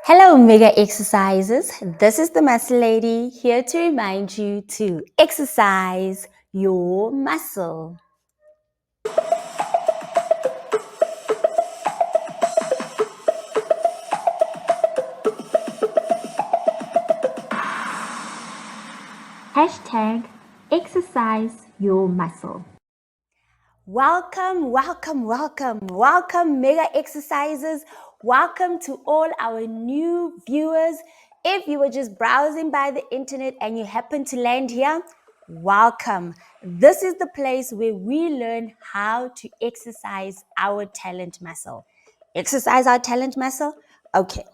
Hello, Mega Exercises. This is the Muscle Lady here to remind you to exercise your muscle. Hashtag exercise your muscle. Welcome, Mega Exercises. Welcome to all our new viewers. If you were just browsing by the internet and you happen to land here, welcome. This is the place where we learn how to exercise our talent muscle. Exercise our talent muscle? Okay,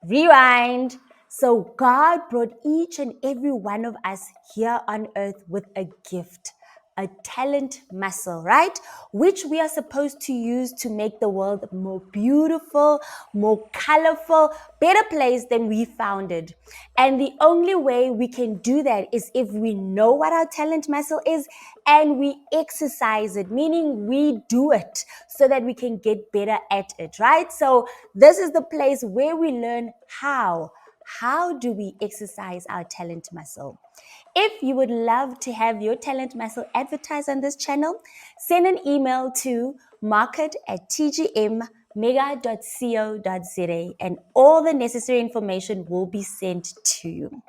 rewind. So God brought each and every one of us here on earth with a gift, a talent muscle, right? Which we are supposed to use to make the world more beautiful, more colorful, better place than we found it. And the only way we can do that is if we know what our talent muscle is and we exercise it, meaning we do it so that we can get better at it, right? So this is the place where we learn how. How do we exercise our talent muscle? If you would love to have your talent muscle advertised on this channel, send an email to market@tgmmega.co.za and all the necessary information will be sent to you.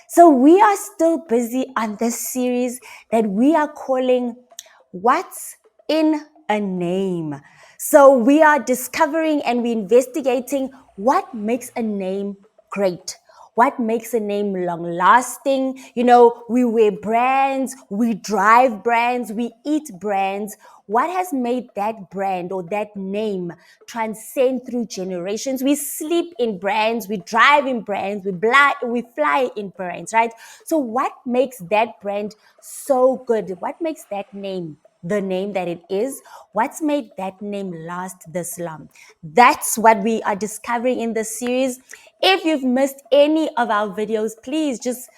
So we are still busy on this series that we are calling What's in a Name? So we are discovering and we're investigating what makes a name great. What makes a name long lasting? You know, we wear brands, we drive brands, we eat brands. What has made that brand or that name transcend through generations? We sleep in brands, we drive in brands, we fly in brands, right? So what makes that brand so good? What makes that name the name that it is? What's made that name last this long? That's what we are discovering in this series. If you've missed any of our videos, please just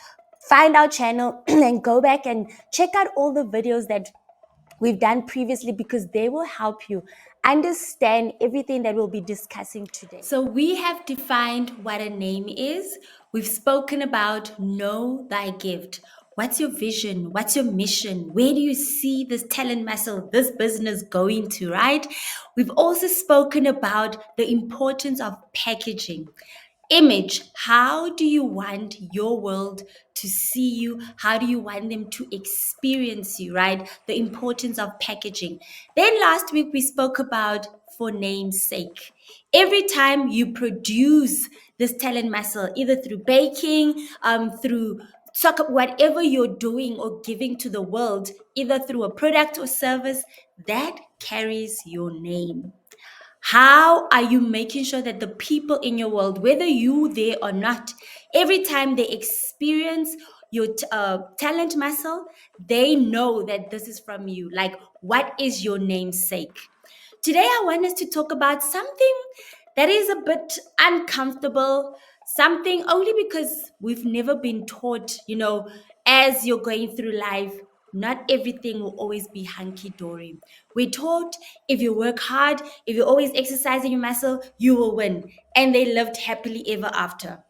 find our channel and go back and check out all the videos that we've done previously because they will help you understand everything that we'll be discussing today. So we have defined what a name is. We've spoken about know thy gift. What's your vision? What's your mission? Where do you see this talent muscle, this business going to, right? We've also spoken about the importance of packaging. Image, how do you want your world to see you? How do you want them to experience you, right? The importance of packaging. Then last week we spoke about for name's sake. Every time you produce this talent muscle, either through baking, through soccer, whatever you're doing or giving to the world, either through a product or service, that carries your name. How are you making sure that the people in your world, whether you there or not, every time they experience your talent muscle, they know that this is from you? Like, what is your namesake? Today, I want us to talk about something that is a bit uncomfortable, something only because we've never been taught, as you're going through life, not everything will always be hunky dory. We're taught if you work hard, if you're always exercising your muscle, you will win. And they lived happily ever after.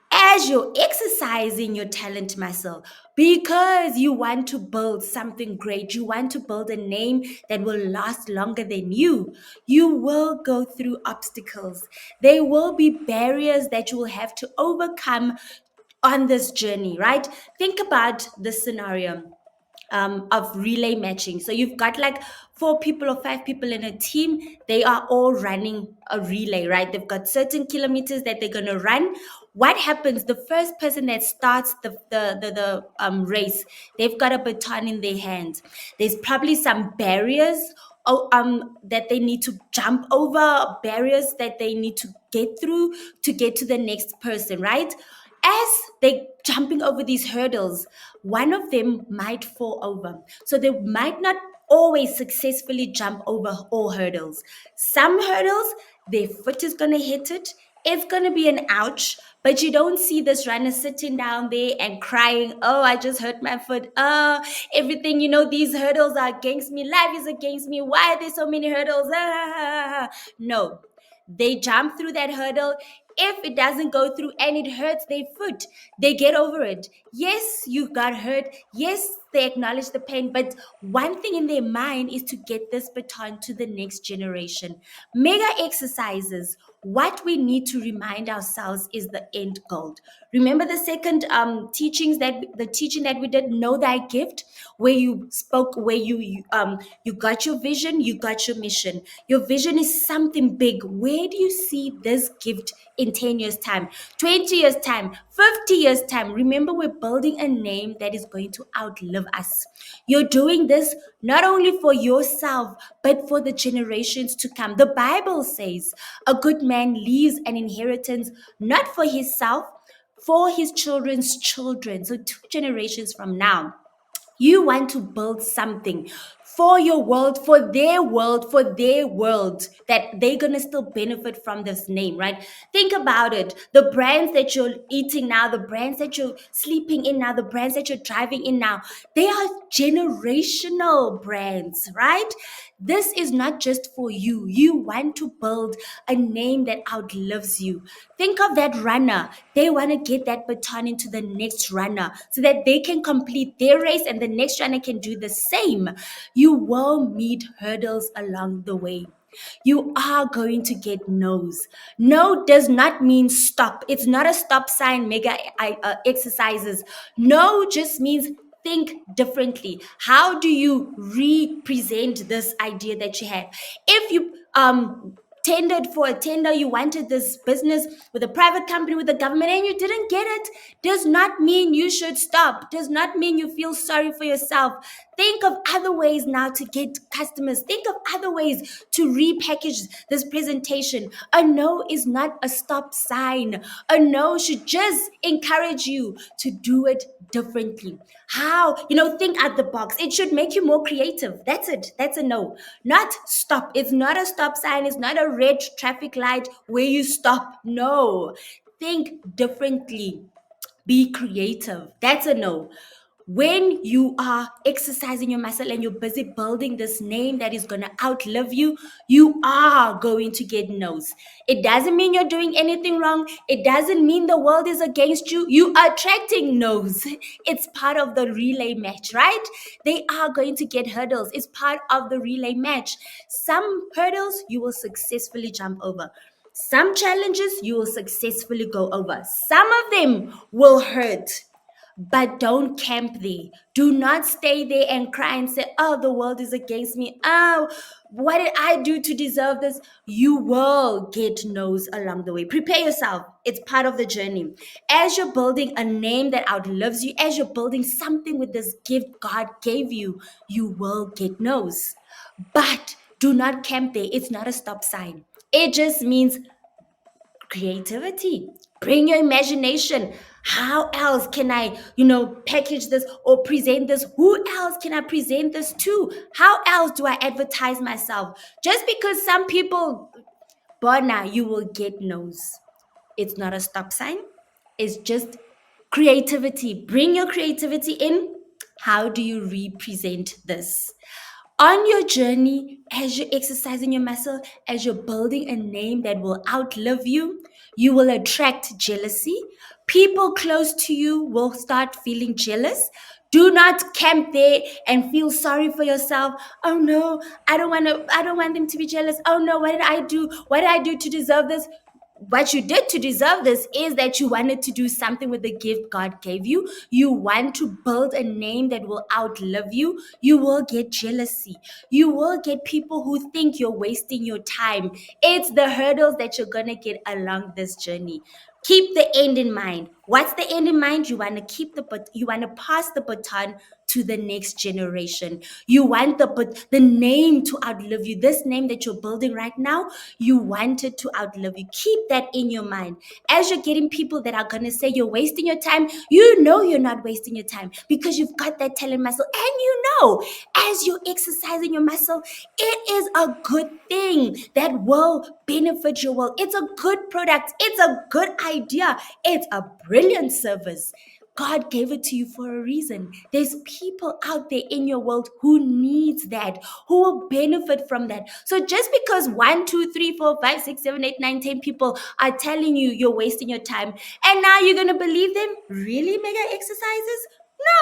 As you're exercising your talent muscle, because you want to build something great, you want to build a name that will last longer than you will go through obstacles. There will be barriers that you will have to overcome on this journey, right? Think about this scenario of relay matching. So you've got like 4 people or 5 people in a team. They are all running a relay, right? They've got certain kilometers that they're going to run. What happens? The first person that starts the race, they've got a baton in their hands. There's probably some barriers that they need to jump over, barriers that they need to get through to get to the next person, right? As they jumping over these hurdles, one of them might fall over. So they might not always successfully jump over all hurdles. Some hurdles, their foot is going to hit it. It's going to be an ouch, but you don't see this runner sitting down there and crying, oh, I just hurt my foot. Oh, everything, these hurdles are against me. Life is against me. Why are there so many hurdles? No. They jump through that hurdle. If it doesn't go through and it hurts their foot, they get over it. Yes, you got hurt. Yes, they acknowledge the pain, but one thing in their mind is to get this baton to the next generation. Mega exercises. What we need to remind ourselves is the end goal. Remember the second the teaching that we did, know thy gift, where you spoke, where you got your vision, you got your mission. Your vision is something big. Where do you see this gift in 10 years time, 20 years time, 50 years time? Remember, we're building a name that is going to outlive us. You're doing this not only for yourself, but for the generations to come. The Bible says a good man leaves an inheritance not for himself, for his children's children. So 2 generations from now, you want to build something for your world, for their world, that they're going to still benefit from this name, right? Think about it. The brands that you're eating now, the brands that you're sleeping in now, the brands that you're driving in now, they are generational brands, right? This is not just for you. You want to build a name that outlives you. Think of that runner. They want to get that baton into the next runner so that they can complete their race and the next runner can do the same. You will meet hurdles along the way. You are going to get no's. No does not mean stop. It's not a stop sign, mega exercises. No just means think differently. How do you represent this idea that you have? If you tendered for a tender, you wanted this business with a private company, with the government, and you didn't get it, does not mean you should stop, does not mean you feel sorry for yourself. Think of other ways now to get customers. Think of other ways to repackage this presentation. A no is not a stop sign. A no should just encourage you to do it differently. How? Think out the box. It should make you more creative. That's it. That's a no. Not stop. It's not a stop sign. It's not a red traffic light where you stop. No. Think differently. Be creative. That's a no. When you are exercising your muscle and you're busy building this name that is going to outlive you, you are going to get no's. It doesn't mean you're doing anything wrong. It doesn't mean the world is against you. You are attracting no's. It's part of the relay match, right? They are going to get hurdles. It's part of the relay match. Some hurdles you will successfully jump over. Some challenges you will successfully go over. Some of them will hurt. But don't camp there. Do not stay there and cry and say, oh, the world is against me. Oh, what did I do to deserve this? You will get no's along the way. Prepare yourself. It's part of the journey. As you're building a name that outlives you, as you're building something with this gift God gave you, you will get no's. But do not camp there. It's not a stop sign. It just means creativity. Bring your imagination. How else can I, package this or present this? Who else can I present this to? How else do I advertise myself? Just because some people, but now you will get no's. It's not a stop sign. It's just creativity. Bring your creativity in. How do you represent this? On your journey, as you're exercising your muscle, as you're building a name that will outlive you, you will attract jealousy. People close to you will start feeling jealous. Do not camp there and feel sorry for yourself. Oh no, I don't want them to be jealous. Oh no, what did I do? What did I do to deserve this? What you did to deserve this is that you wanted to do something with the gift God gave you. You want to build a name that will outlive you. You will get jealousy. You will get people who think you're wasting your time. It's the hurdles that you're going to get along this journey. Keep the end in mind. What's the end in mind? You want to pass the baton to the next generation. You want the name to outlive you. This name that you're building right now, you want it to outlive you. Keep that in your mind. As you're getting people that are going to say you're wasting your time, you know you're not wasting your time because you've got that talent muscle. And as you're exercising your muscle, it is a good thing that will benefit your world. It's a good product. It's a good idea. It's a brilliant service. God gave it to you for a reason. There's people out there in your world who needs that, who will benefit from that. So just because 1, 2, 3, 4, 5, 6, 7, 8, 9, 10 people are telling you you're wasting your time, and now you're gonna believe them? Really, mega exercises?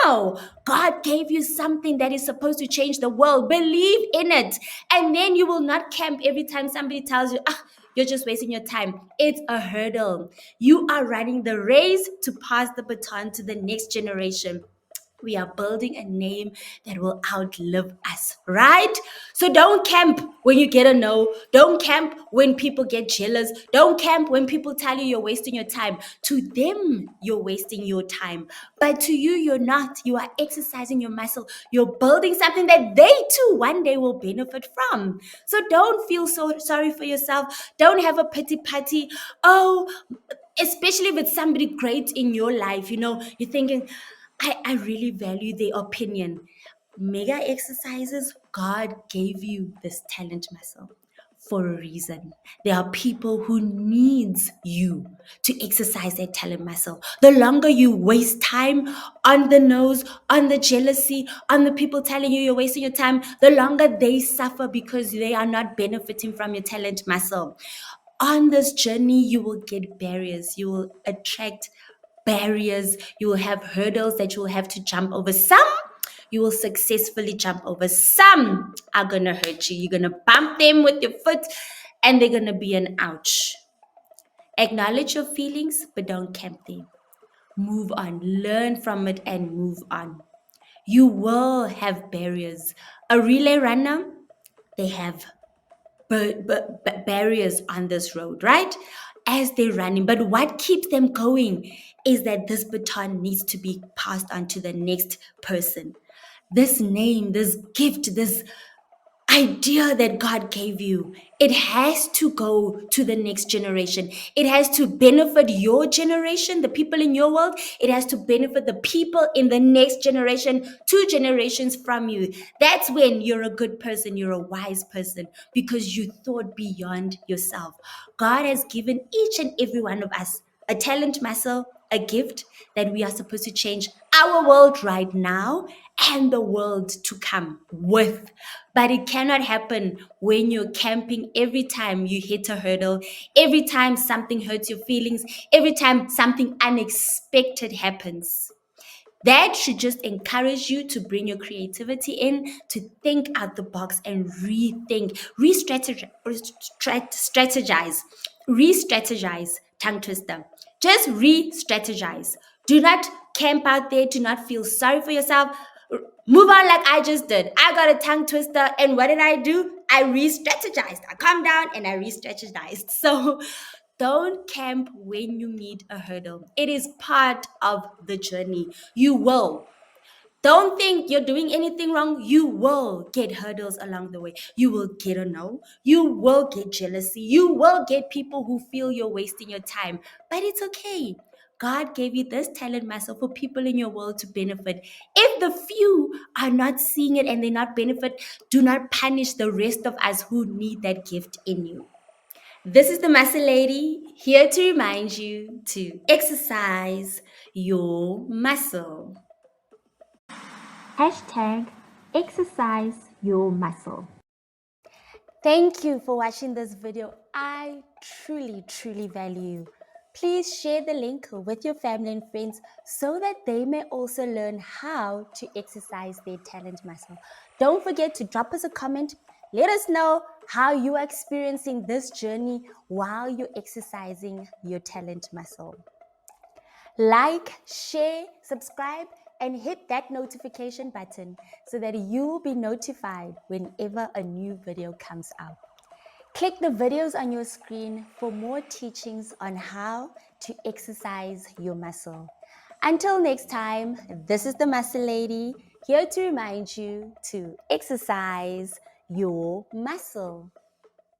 No, God gave you something that is supposed to change the world. Believe in it. And then you will not camp every time somebody tells you, you're just wasting your time. It's a hurdle. You are running the race to pass the baton to the next generation. We are building a name that will outlive us, right? So don't camp when you get a no. Don't camp when people get jealous. Don't camp when people tell you you're wasting your time. To them, you're wasting your time. But to you, you're not. You are exercising your muscle. You're building something that they too one day will benefit from. So don't feel so sorry for yourself. Don't have a pity party. Oh, especially with somebody great in your life, you're thinking, I really value their opinion. Mega exercises, God gave you this talent muscle for a reason. There are people who needs you to exercise their talent muscle. The longer you waste time on the nose, on the jealousy, on the people telling you you're wasting your time, the longer they suffer because they are not benefiting from your talent muscle. On this journey, you will get barriers. You will attract barriers. You will have hurdles that you will have to jump over. Some you will successfully jump over. Some are going to hurt you. You're going to bump them with your foot and they're going to be an ouch. Acknowledge your feelings, but don't camp there. Move on. Learn from it and move on. You will have barriers. A relay runner, they have barriers on this road, right? As they're running. But what keeps them going is that this baton needs to be passed on to the next person. This name, this gift, this idea that God gave you, it has to go to the next generation. It has to benefit your generation, the people in your world. It has to benefit the people in the next generation, 2 generations from you. That's when you're a good person, you're a wise person, because you thought beyond yourself. God has given each and every one of us a talent muscle, a gift that we are supposed to change our world right now and the world to come with. But it cannot happen when you're camping every time you hit a hurdle, every time something hurts your feelings, every time something unexpected happens. That should just encourage you to bring your creativity in, to think out the box and rethink, re-strategize, tongue twister. Just re-strategize. Do not camp out there. Do not feel sorry for yourself. Move on like I just did. I got a tongue twister, and what did I do? I re-strategized. I calmed down and I re-strategized. So don't camp when you meet a hurdle. It is part of the journey. You will. Don't think you're doing anything wrong. You will get hurdles along the way. You will get a no. You will get jealousy. You will get people who feel you're wasting your time. But it's okay. God gave you this talent muscle for people in your world to benefit. If the few are not seeing it and they not benefit, do not punish the rest of us who need that gift in you. This is the Muscle Lady, here to remind you to exercise your muscle. Hashtag exercise your muscle. Thank you for watching this video. I truly value you. Please share the link with your family and friends so that they may also learn how to exercise their talent muscle. Don't forget to drop us a comment. Let us know how you are experiencing this journey while you're exercising your talent muscle. Like, share, subscribe, and hit that notification button so that you'll be notified whenever a new video comes out. Click the videos on your screen for more teachings on how to exercise your muscle. Until next time, this is the Muscle Lady, here to remind you to exercise your muscle.